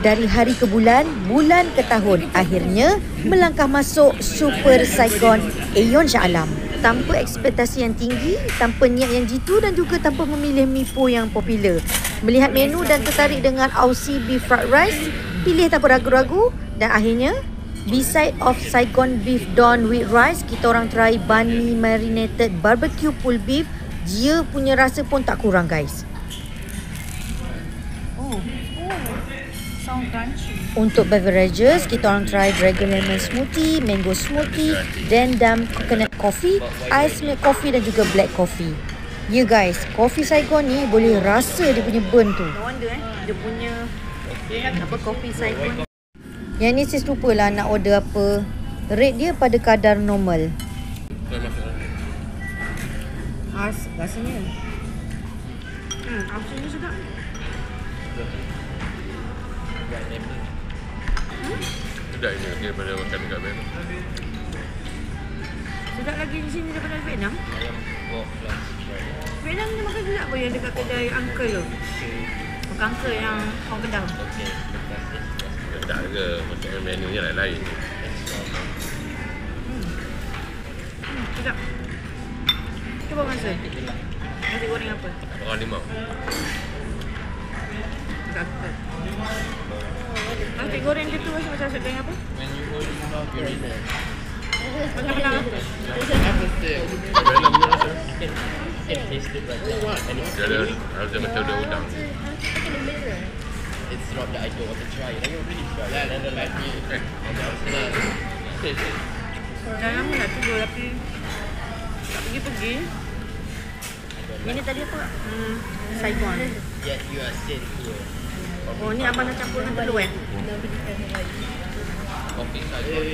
Dari hari ke bulan, bulan ke tahun, akhirnya melangkah masuk Super Saigon Aeon Shah Alam. Tanpa ekspektasi yang tinggi, tanpa niat yang jitu dan juga tanpa memilih mipo yang popular. Melihat menu dan tertarik dengan Aussie Beef Fried Rice, pilih tanpa ragu-ragu dan akhirnya beside of Saigon Beef Don with Rice, kita orang try banh mi marinated barbecue pulled beef. Dia punya rasa pun tak kurang guys. Sound crunchy. Untuk beverages, kita orang try dragon lemon smoothie, mango smoothie, dendam coconut coffee, ice milk coffee dan juga black coffee. Ya guys, coffee Saigon ni boleh rasa dia punya burn tu. No wonder dia punya apa coffee Saigon. Yang ni sis lupalah nak order apa. Rate dia pada kadar normal. Rasanya. Rasanya sedap. Sedap ni daripada makan dekat Vietnam. Sedap lagi di sini daripada Vietnam. Vietnam ni makan sedap apa yang dekat kedai uncle tu. Bukan uncle yang orang Kedah. Sedap ke? Macam menu ni lain-lain. Sedap. Cuba rasa. Nasi goreng apa? Orang limau. Sedap. Nasi goreng dia tu rasa macam nasi goreng apa? Macam-macam apa? Vietnam ni rasa. Dia ada rasa macam ada udang. It's not that I don't want to try. I don't really try. Yeah, then like me. Dah lama nak tidur tapi tak pergi-pergi. Ini tadi apa? Saigon. Yet you are still here. Oh, ni abang dah campur dengan telur Coffee Saigon.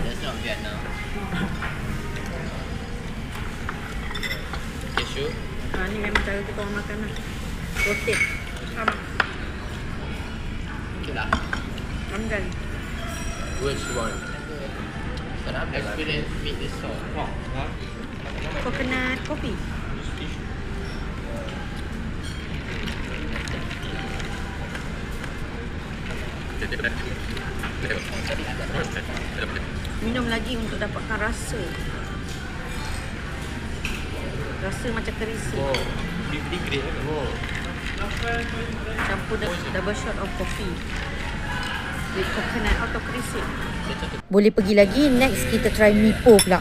That's not Vietnam. Okay, sure. Ni memang cara kita orang makan lah. Rotate. Sama. Okay lah. Ramdan. Which one? But I've experienced meet this salt. Coconut coffee. Minum lagi untuk dapatkan rasa. Rasa macam kerisi. Oh, pretty great. Oh. Campur double shot of coffee with coconut atau kerisi. Boleh pergi lagi, next kita try mipo pula.